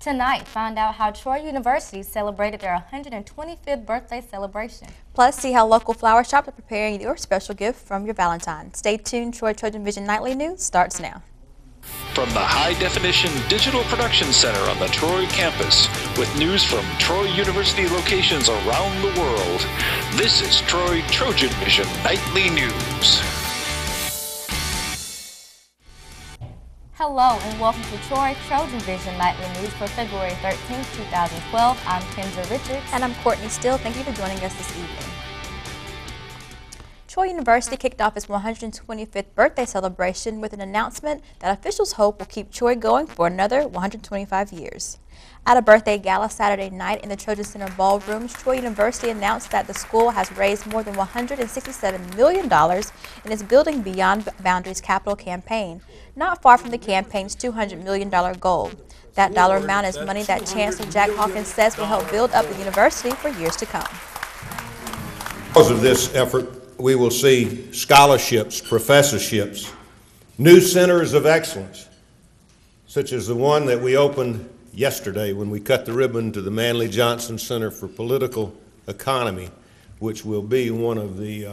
Tonight, find out how Troy University celebrated their 125th birthday celebration. Plus, see how local flower shops are preparing your special gift from your Valentine. Stay tuned. TrojanVision Nightly News starts now. From the high-definition digital production center on the Troy campus, with news from Troy University locations around the world, this is TrojanVision Nightly News. Hello and welcome to TrojanVision Nightly News for February 13, 2012. I'm Kendra Richards. And I'm Courtney Still. Thank you for joining us this evening. Troy University kicked off its 125th birthday celebration with an announcement that officials hope will keep Troy going for another 125 years. At a birthday gala Saturday night in the Trojan Center ballrooms, Troy University announced that the school has raised more than $167 million in its Building Beyond Boundaries capital campaign, not far from the campaign's $200 million goal. That dollar amount is money that Chancellor Jack Hawkins says will help build up the university for years to come. Because of this effort, we will see scholarships, professorships, new centers of excellence, such as the one that we opened yesterday when we cut the ribbon to the Manley Johnson Center for Political Economy, which will be one of the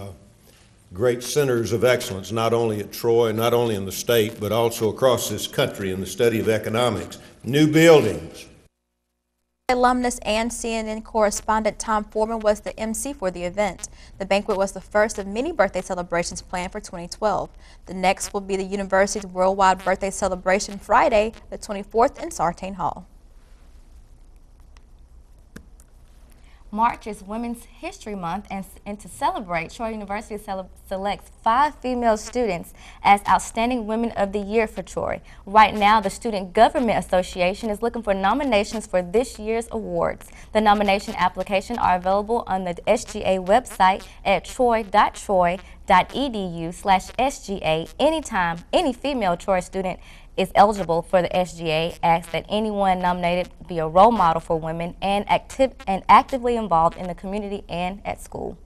great centers of excellence, not only at Troy, not only in the state, but also across this country in the study of economics. New buildings. Alumnus and CNN correspondent Tom Foreman was the MC for the event. The banquet was the first of many birthday celebrations planned for 2012. The next will be the university's worldwide birthday celebration Friday, the 24th in Sartain Hall. March is Women's History Month, and to celebrate, Troy University selects 5 female students as Outstanding Women of the Year for Troy. Right now, the Student Government Association is looking for nominations for this year's awards. The nomination applications are available on the SGA website at troy.troy.edu/SGA. Anytime any female Troy student is eligible for the SGA, asks that anyone nominated be a role model for women and actively involved in the community and at school.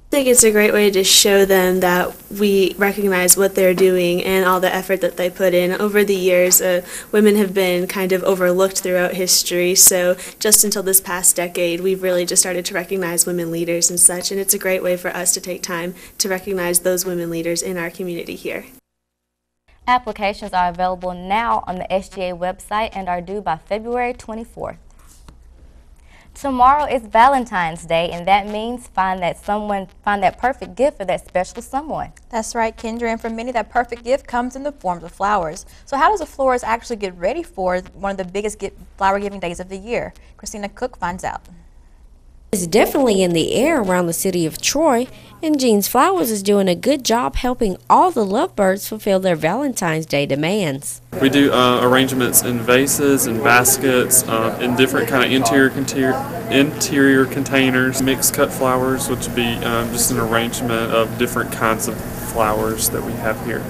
I think it's a great way to show them that we recognize what they're doing and all the effort that they put in. Over the years, women have been kind of overlooked throughout history, so just until this past decade, we've really just started to recognize women leaders and such, and it's a great way for us to take time to recognize those women leaders in our community here. Applications are available now on the SGA website and are due by February 24th. Tomorrow is Valentine's Day, and that means find that perfect gift for that special someone. That's right, Kendra, and for many that perfect gift comes in the form of flowers. So how does a florist actually get ready for one of the biggest flower giving days of the year? Christina Cook finds out. It's definitely in the air around the city of Troy, and Jean's Flowers is doing a good job helping all the lovebirds fulfill their Valentine's Day demands. We do arrangements in vases and baskets, in different kind of interior containers, mixed cut flowers, which would be just an arrangement of different kinds of flowers that we have here.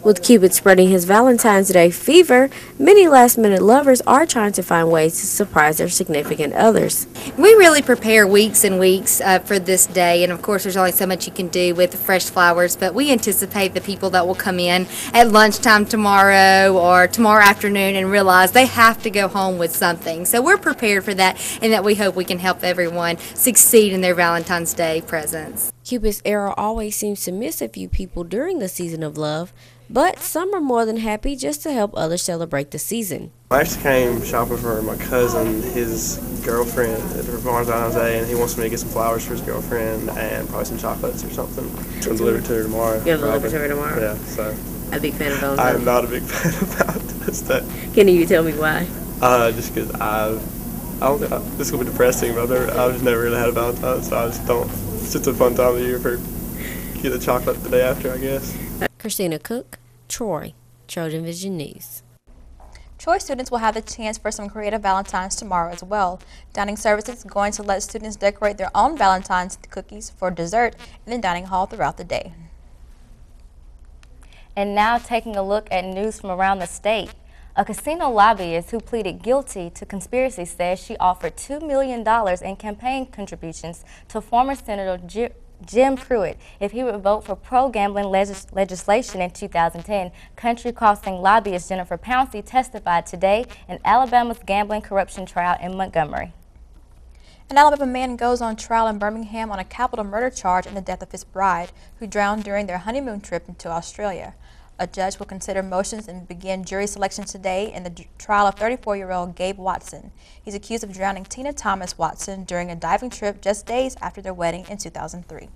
With Cupid spreading his Valentine's Day fever, many last-minute lovers are trying to find ways to surprise their significant others. We really prepare weeks and weeks for this day, and of course there's only so much you can do with fresh flowers, but we anticipate the people that will come in at lunchtime tomorrow or tomorrow afternoon and realize they have to go home with something. So we're prepared for that, and that we hope we can help everyone succeed in their Valentine's Day presents. Cupid's era always seems to miss a few people during the season of love, but some are more than happy just to help others celebrate the season. I actually came shopping for my cousin, his girlfriend, for Valentine's Day, and he wants me to get some flowers for his girlfriend and probably some chocolates or something. I'll deliver it to her tomorrow. You'll deliver to her tomorrow? Yeah, so. A big fan of Valentine's? I'm not a big fan of Valentine's Day. Can you tell me why? Just because this will be depressing, but I've just never really had a Valentine's, so I just don't. It's just a fun time of the year for get a chocolate the day after, I guess. Christina Cook, Troy, TrojanVision News. Troy students will have the chance for some creative Valentines tomorrow as well. Dining Services is going to let students decorate their own Valentine's cookies for dessert in the dining hall throughout the day. And now taking a look at news from around the state. A casino lobbyist who pleaded guilty to conspiracy says she offered $2 million in campaign contributions to former Senator Jim Pruitt if he would vote for pro-gambling legislation in 2010. Country Crossing lobbyist Jennifer Pouncey testified today in Alabama's gambling corruption trial in Montgomery. An Alabama man goes on trial in Birmingham on a capital murder charge in the death of his bride, who drowned during their honeymoon trip into Australia. A judge will consider motions and begin jury selection today in the trial of 34-year-old Gabe Watson. He's accused of drowning Tina Thomas Watson during a diving trip just days after their wedding in 2003.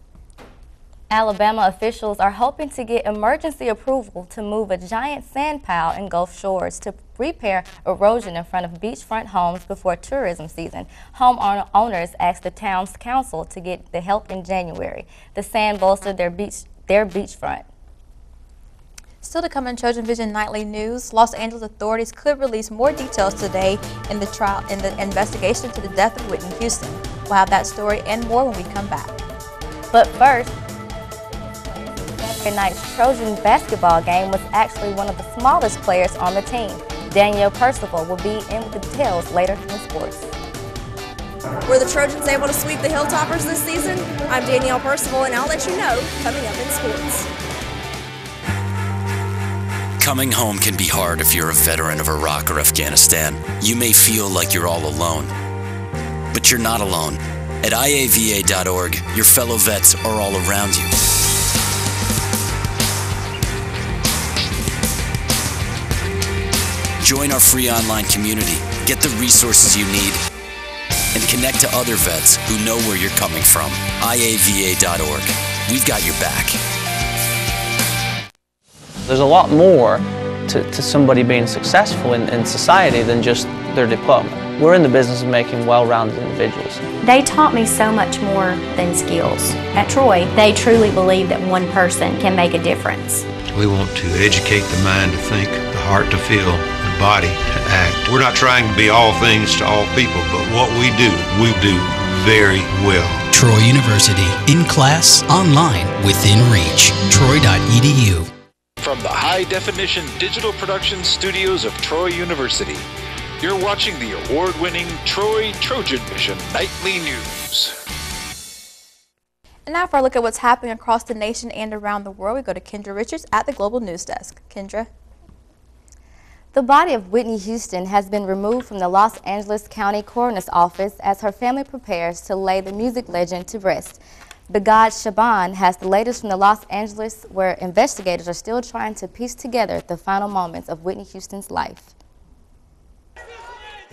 Alabama officials are hoping to get emergency approval to move a giant sand pile in Gulf Shores to repair erosion in front of beachfront homes before tourism season. Homeowners asked the town's council to get the help in January. The sand bolstered their beachfront. Still to come in TrojanVision Nightly News, Los Angeles authorities could release more details today in the investigation into the death of Whitney Houston. We'll have that story and more when we come back. But first, Saturday night's Trojan basketball game was actually one of the smallest players on the team. Danielle Percival will be in with the details later in sports. Were the Trojans able to sweep the Hilltoppers this season? I'm Danielle Percival, and I'll let you know coming up in sports. Coming home can be hard if you're a veteran of Iraq or Afghanistan. You may feel like you're all alone, but you're not alone. At IAVA.org, your fellow vets are all around you. Join our free online community, get the resources you need, and connect to other vets who know where you're coming from. IAVA.org. We've got your back. There's a lot more to somebody being successful in society than just their diploma. We're in the business of making well-rounded individuals. They taught me so much more than skills. At Troy, they truly believe that one person can make a difference. We want to educate the mind to think, the heart to feel, the body to act. We're not trying to be all things to all people, but what we do very well. Troy University, in class, online, within reach. Troy.edu. From the high-definition digital production studios of Troy University, you're watching the award-winning TrojanVision Nightly News. And now for a look at what's happening across the nation and around the world, we go to Kendra Richards at the Global News Desk. Kendra. The body of Whitney Houston has been removed from the Los Angeles County Coroner's Office as her family prepares to lay the music legend to rest. Begad Shaban has the latest from the Los Angeles, where investigators are still trying to piece together the final moments of Whitney Houston's life.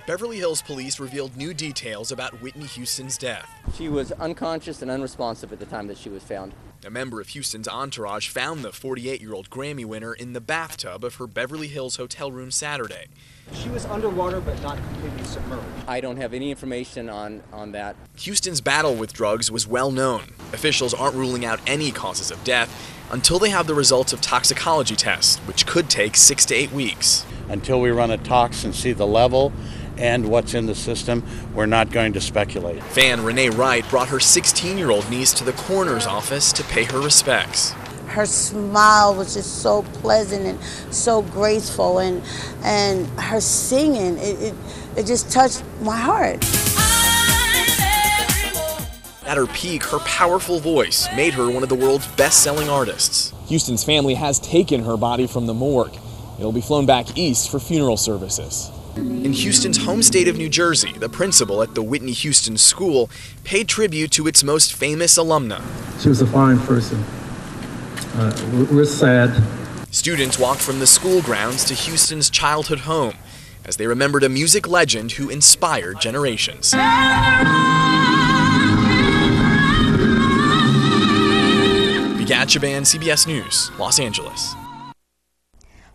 Beverly Hills police revealed new details about Whitney Houston's death. She was unconscious and unresponsive at the time that she was found. A member of Houston's entourage found the 48-year-old Grammy winner in the bathtub of her Beverly Hills hotel room Saturday. She was underwater but not completely submerged. I don't have any information on that. Houston's battle with drugs was well known. Officials aren't ruling out any causes of death until they have the results of toxicology tests, which could take 6 to 8 weeks. Until we run a tox and see the level and what's in the system, we're not going to speculate. Fan Renee Wright brought her 16-year-old niece to the coroner's office to pay her respects. Her smile was just so pleasant and so graceful, and her singing, it just touched my heart. At her peak, her powerful voice made her one of the world's best-selling artists. Houston's family has taken her body from the morgue. It'll be flown back east for funeral services. In Houston's home state of New Jersey, the principal at the Whitney Houston School paid tribute to its most famous alumna. She was a fine person. We're sad. Students walked from the school grounds to Houston's childhood home as they remembered a music legend who inspired generations. Begad Shaban, CBS News, Los Angeles.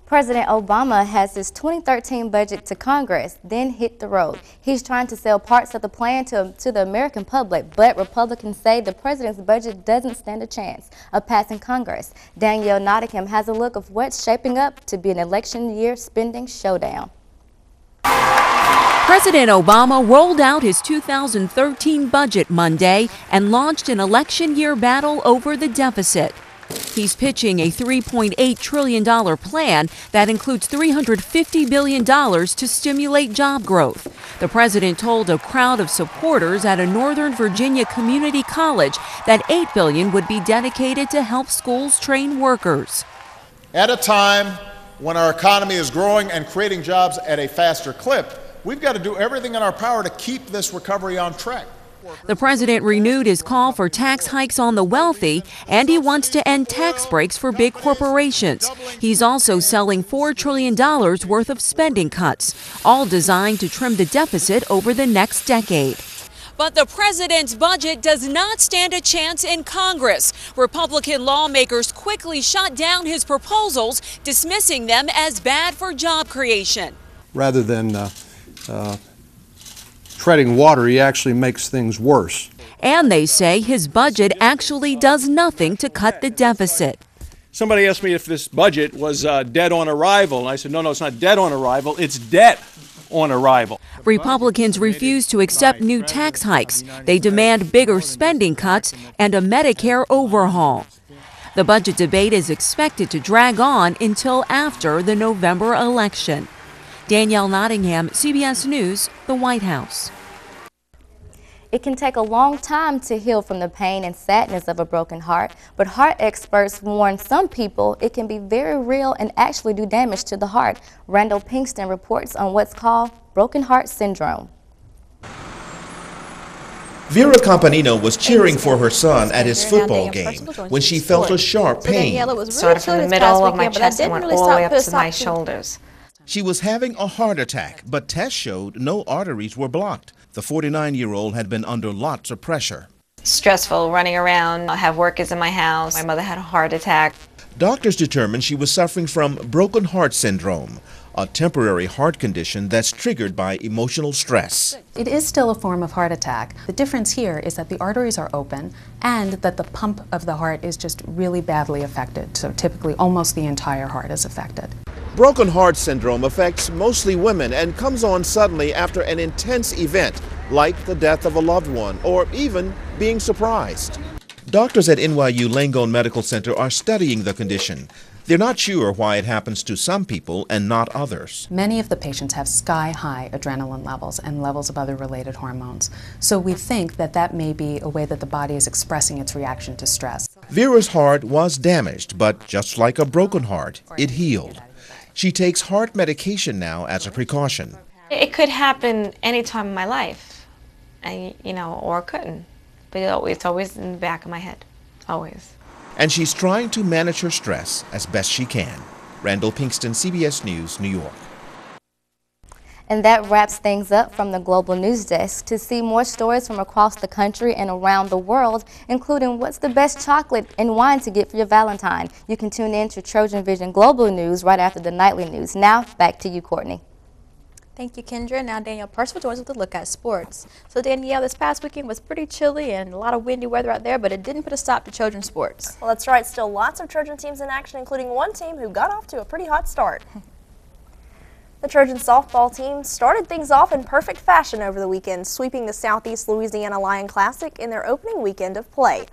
President Obama has his 2013 budget to Congress, then hit the road. He's trying to sell parts of the plan to the American public, but Republicans say the president's budget doesn't stand a chance of passing Congress. Danielle Nottingham has a look of what's shaping up to be an election year spending showdown. President Obama rolled out his 2013 budget Monday and launched an election year battle over the deficit. He's pitching a $3.8 trillion plan that includes $350 billion to stimulate job growth. The president told a crowd of supporters at a Northern Virginia community college that $8 billion would be dedicated to help schools train workers. At a time when our economy is growing and creating jobs at a faster clip, we've got to do everything in our power to keep this recovery on track. The president renewed his call for tax hikes on the wealthy, and he wants to end tax breaks for big corporations. He's also selling $4 trillion worth of spending cuts, all designed to trim the deficit over the next decade. But the president's budget does not stand a chance in Congress. Republican lawmakers quickly shot down his proposals, dismissing them as bad for job creation. Rather than treading water, he actually makes things worse. And they say his budget actually does nothing to cut the deficit. Somebody asked me if this budget was dead on arrival, and I said, no, it's not dead on arrival, it's debt on arrival. Republicans refuse to accept new tax hikes. They demand bigger spending cuts and a Medicare overhaul. The budget debate is expected to drag on until after the November election. Danielle Nottingham, CBS News, the White House. It can take a long time to heal from the pain and sadness of a broken heart, but heart experts warn some people it can be very real and actually do damage to the heart. Randall Pinkston reports on what's called broken heart syndrome. Vera Campanino was cheering for her son at his football game when she felt a sharp pain. Sort of from the middle of my chest and went all the way up to my shoulders. She was having a heart attack, but tests showed no arteries were blocked. The 49-year-old had been under lots of pressure. Stressful, running around. I have workers in my house. My mother had a heart attack. Doctors determined she was suffering from broken heart syndrome, a temporary heart condition that's triggered by emotional stress. It is still a form of heart attack. The difference here is that the arteries are open and that the pump of the heart is just really badly affected. So typically almost the entire heart is affected. Broken heart syndrome affects mostly women and comes on suddenly after an intense event, like the death of a loved one or even being surprised. Doctors at NYU Langone Medical Center are studying the condition. They're not sure why it happens to some people and not others. Many of the patients have sky-high adrenaline levels and levels of other related hormones. So we think that that may be a way that the body is expressing its reaction to stress. Vera's heart was damaged, but just like a broken heart, it healed. She takes heart medication now as a precaution. It could happen any time in my life, or it couldn't. But it's always in the back of my head, always. And she's trying to manage her stress as best she can. Randall Pinkston, CBS News, New York. And that wraps things up from the Global News Desk. To see more stories from across the country and around the world, including what's the best chocolate and wine to get for your Valentine, you can tune in to TrojanVision Global News right after the nightly news. Now, back to you, Courtney. Thank you, Kendra. Now Danielle Percival joins with a look at sports. So Danielle, this past weekend was pretty chilly and a lot of windy weather out there, but it didn't put a stop to Trojan sports. Well, that's right. Still lots of Trojan teams in action, including one team who got off to a pretty hot start. The Trojan softball team started things off in perfect fashion over the weekend, sweeping the Southeast Louisiana Lion Classic in their opening weekend of play.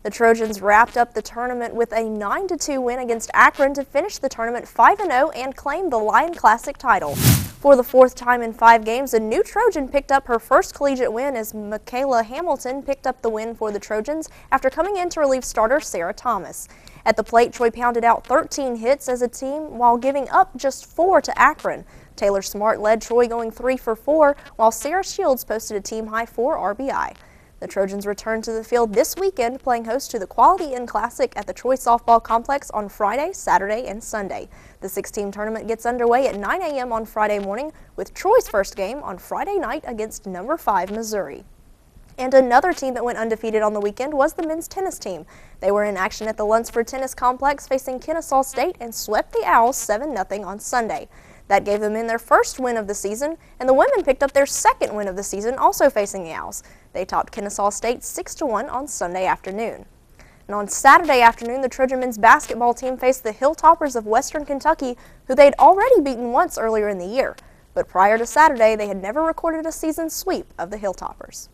The Trojans wrapped up the tournament with a 9-2 win against Akron to finish the tournament 5-0 and claim the Lion Classic title. For the fourth time in 5 games, a new Trojan picked up her first collegiate win as Michaela Hamilton picked up the win for the Trojans after coming in to relieve starter Sarah Thomas. At the plate, Troy pounded out 13 hits as a team while giving up just 4 to Akron. Taylor Smart led Troy going 3 for 4, while Sarah Shields posted a team-high 4 RBI. The Trojans return to the field this weekend, playing host to the Quality Inn Classic at the Troy Softball Complex on Friday, Saturday, and Sunday. The 6-team tournament gets underway at 9 a.m. on Friday morning, with Troy's first game on Friday night against number 5 Missouri. And another team that went undefeated on the weekend was the men's tennis team. They were in action at the Lunsford Tennis Complex facing Kennesaw State and swept the Owls 7-0 on Sunday. That gave the men their first win of the season, and the women picked up their second win of the season, also facing the Owls. They topped Kennesaw State 6-1 on Sunday afternoon. And on Saturday afternoon, the Trojan men's basketball team faced the Hilltoppers of Western Kentucky, who they had already beaten once earlier in the year. But prior to Saturday, they had never recorded a season sweep of the Hilltoppers.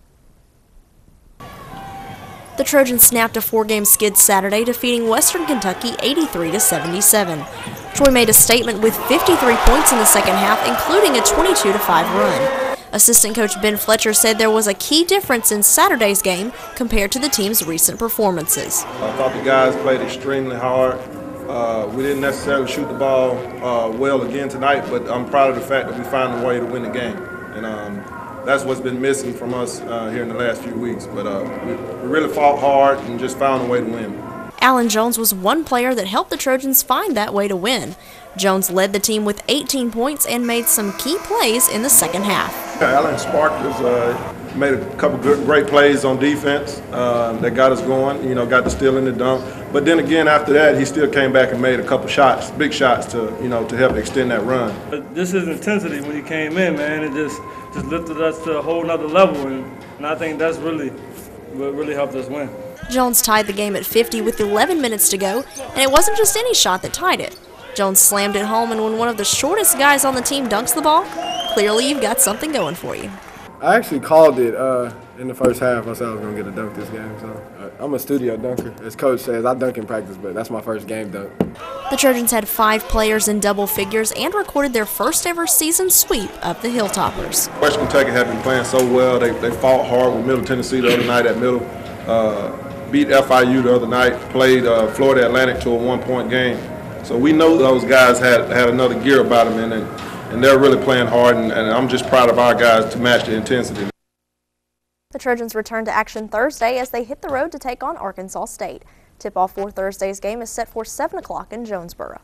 The Trojans snapped a 4-game skid Saturday, defeating Western Kentucky 83-77. Troy made a statement with 53 points in the second half, including a 22-5 run. Assistant coach Ben Fletcher said there was a key difference in Saturday's game compared to the team's recent performances. I thought the guys played extremely hard. We didn't necessarily shoot the ball well again tonight, but I'm proud of the fact that we found a way to win the game. And that's what's been missing from us here in the last few weeks. But we really fought hard and just found a way to win. Allen Jones was one player that helped the Trojans find that way to win. Jones led the team with 18 points and made some key plays in the second half. Allen sparked us, made a couple great plays on defense that got us going, got the steal and the dunk. But then again, after that, he still came back and made a couple shots, big shots to help extend that run. This is intensity when he came in, man. It just lifted us to a whole nother level, and I think that's really what really helped us win. Jones tied the game at 50 with 11 minutes to go, and it wasn't just any shot that tied it. Jones slammed it home, and when one of the shortest guys on the team dunks the ball, clearly you've got something going for you. I actually called it in the first half. I said I was going to get a dunk this game. So I'm a studio dunker. As Coach says, I dunk in practice, but that's my first game dunk. The Trojans had 5 players in double figures and recorded their first ever season sweep of the Hilltoppers. Western Kentucky had been playing so well. They fought hard with Middle Tennessee the other night at Middle. Beat FIU the other night, played Florida Atlantic to a 1-point game. So we know those guys had another gear about them, and they're really playing hard, and I'm just proud of our guys to match the intensity. The Trojans return to action Thursday as they hit the road to take on Arkansas State. Tip-off for Thursday's game is set for 7 o'clock in Jonesboro.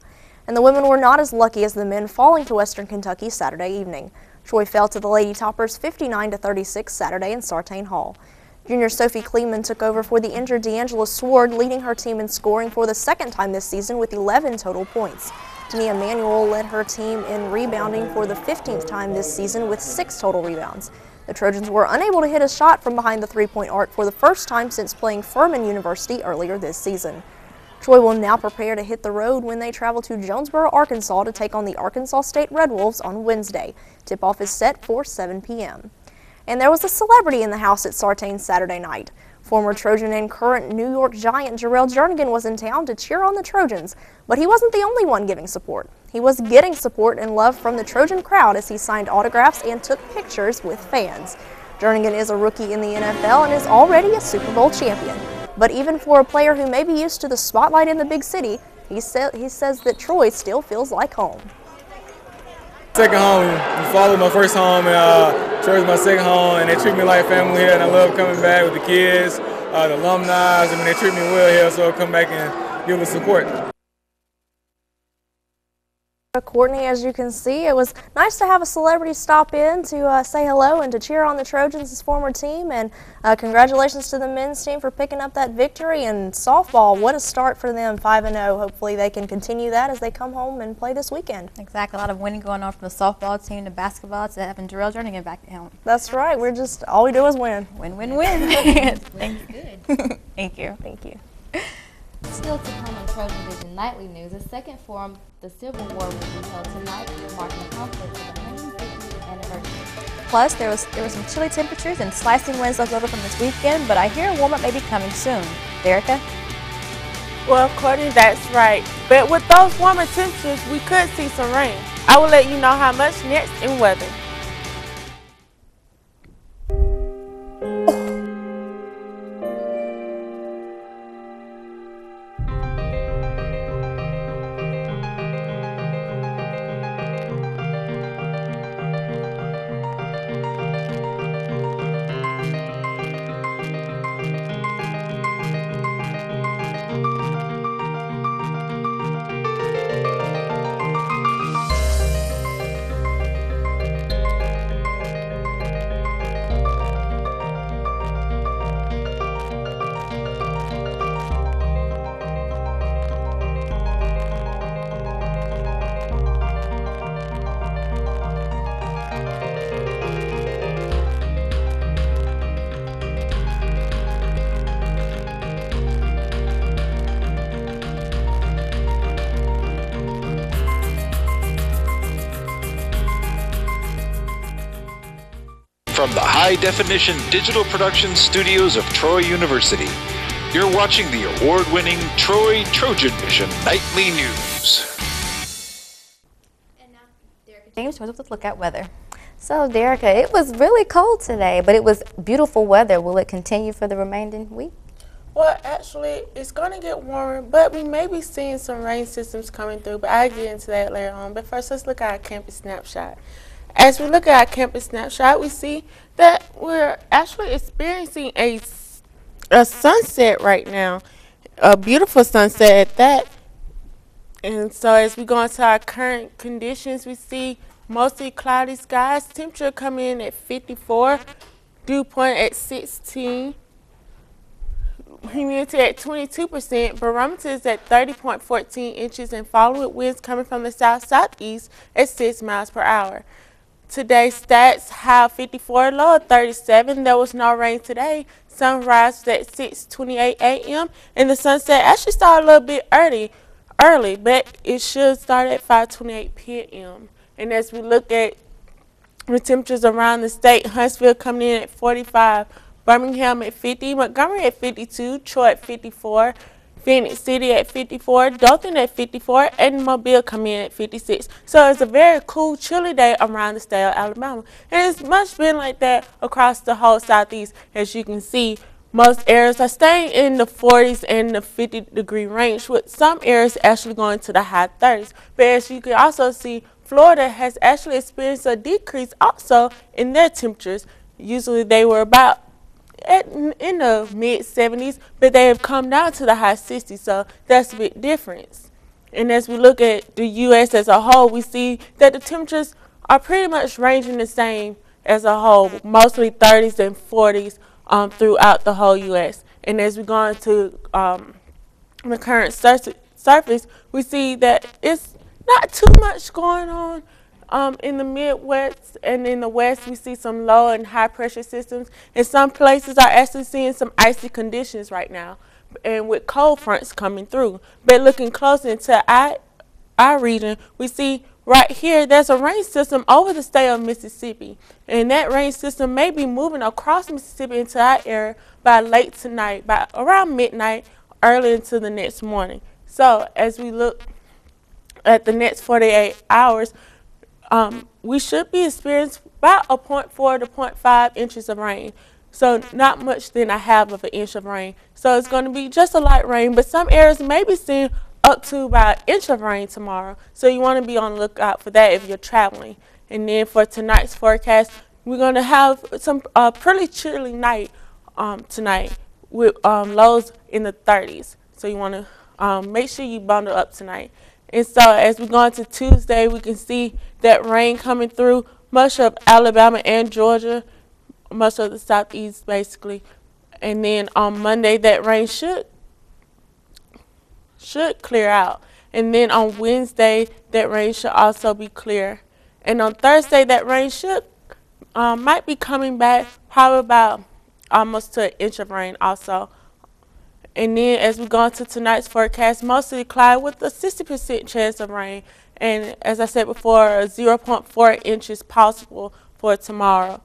And the women were not as lucky as the men, falling to Western Kentucky Saturday evening. Troy fell to the Lady Toppers 59-36 Saturday in Sartain Hall. Junior Sophie Kleeman took over for the injured D'Angela Sword, leading her team in scoring for the second time this season with 11 total points. Tania Manuel led her team in rebounding for the 15th time this season with 6 total rebounds. The Trojans were unable to hit a shot from behind the three-point arc for the first time since playing Furman University earlier this season. Troy will now prepare to hit the road when they travel to Jonesboro, Arkansas to take on the Arkansas State Red Wolves on Wednesday. Tip-off is set for 7 p.m. And there was a celebrity in the house at Sartain Saturday night. Former Trojan and current New York Giant Jarrell Jernigan was in town to cheer on the Trojans, but he wasn't the only one giving support. He was getting support and love from the Trojan crowd as he signed autographs and took pictures with fans. Jernigan is a rookie in the NFL and is already a Super Bowl champion. But even for a player who may be used to the spotlight in the big city, he says that Troy still feels like home. Second home. You follow my first home, and Troy's my second home, and they treat me like family here, and I love coming back with the kids, the alumni. I mean, they treat me well here, so I'll come back and give us support. Courtney, as you can see, it was nice to have a celebrity stop in to say hello and to cheer on the Trojans, his former team, and congratulations to the men's team for picking up that victory. And softball, what a start for them, 5-0. Hopefully they can continue that as they come home and play this weekend. Exactly, a lot of winning going on from the softball team to basketball to having Jarrell Jernigan back at home. That's right, all we do is win. Win, win, win. Thanks. Good. Thank you. Thank you. Still to come in TrojanVision Nightly news, the second forum, the Civil War, will be held tonight, marking the conflict of the 150th anniversary. Plus, there were some chilly temperatures and slicing winds left over from this weekend, but I hear a warm-up may be coming soon. Derica? Well, Courtney, that's right. But with those warmer temperatures, we could see some rain. I will let you know how much next in weather. From the high-definition digital production studios of Troy University, You're watching the award-winning Troy TrojanVision Nightly News. James, let's look at weather. So, Derica, it was really cold today, but it was beautiful weather. Will it continue for the remaining week? Well, actually, it's going to get warmer, but we may be seeing some rain systems coming through, but I'll get into that later on. But first, let's look at our campus snapshot. As we look at our campus snapshot, we see that we're actually experiencing a sunset right now, a beautiful sunset at that. And so as we go into our current conditions, we see mostly cloudy skies, temperature coming in at 54, dew point at 16, humidity at 22%, barometer is at 30.14 inches, and following winds coming from the south-southeast at 6 miles per hour. Today's stats: high 54, low 37. There was no rain today. Sunrise was at 6:28 a.m. and the sunset actually started a little bit early, but it should start at 5:28 p.m. And as we look at the temperatures around the state, Huntsville coming in at 45, Birmingham at 50, Montgomery at 52, Troy at 54, Phoenix City at 54, Dothan at 54, and Mobile coming in at 56. So it's a very cool, chilly day around the state of Alabama. And it's much been like that across the whole southeast. As you can see, most areas are staying in the 40s and the 50-degree range, with some areas actually going to the high 30s. But as you can also see, Florida has actually experienced a decrease also in their temperatures. Usually they were about in the mid-70s, but they have come down to the high 60s, so that's a big difference. And as we look at the U.S. as a whole, we see that the temperatures are pretty much ranging the same as a whole, mostly 30s and 40s throughout the whole U.S. And as we go into the current surface, we see that it's not too much going on. In the Midwest and in the West, we see some low and high pressure systems, and some places are actually seeing some icy conditions right now, and with cold fronts coming through. But looking closer into our region, we see right here there's a rain system over the state of Mississippi, and that rain system may be moving across Mississippi into our area by late tonight, by around midnight, early into the next morning. So as we look at the next 48 hours, we should be experiencing about a 0.4 to 0.5 inches of rain. So not much than a half of an inch of rain. So it's going to be just a light rain, but some areas may be seeing up to about an inch of rain tomorrow. So you want to be on the lookout for that if you're traveling. And then for tonight's forecast, we're going to have some pretty chilly night tonight with lows in the 30s. So you want to make sure you bundle up tonight. And so as we go into Tuesday, we can see that rain coming through much of Alabama and Georgia, much of the southeast basically. And then on Monday, that rain should clear out. And then on Wednesday, that rain should also be clear. And on Thursday, that rain might be coming back, probably about almost to an inch of rain also. And then as we go into tonight's forecast, mostly cloudy with a 60% chance of rain. And as I said before, 0.4 inches possible for tonight.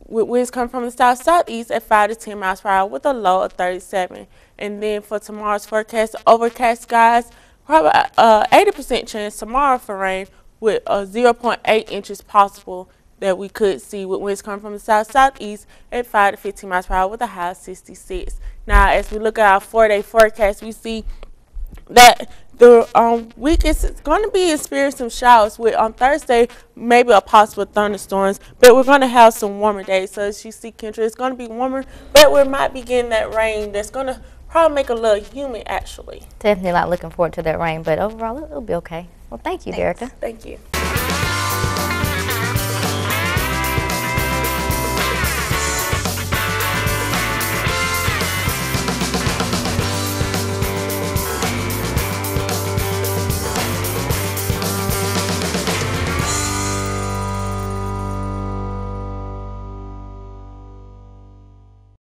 With winds coming from the south-southeast at 5 to 10 miles per hour with a low of 37. And then for tomorrow's forecast, overcast skies, probably 80% chance tomorrow for rain with 0.8 inches possible that we could see, with winds coming from the south-southeast at 5 to 15 miles per hour with a high of 66. Now, as we look at our 4-day forecast, we see that the week is going to be experiencing some showers, with on Thursday maybe a possible thunderstorms, but we're going to have some warmer days. So as you see, Kendra, it's going to be warmer, but we might be getting that rain that's going to probably make a little humid actually. Definitely not looking forward to that rain, but overall it'll be okay. Well, thank you, Derica. Thank you.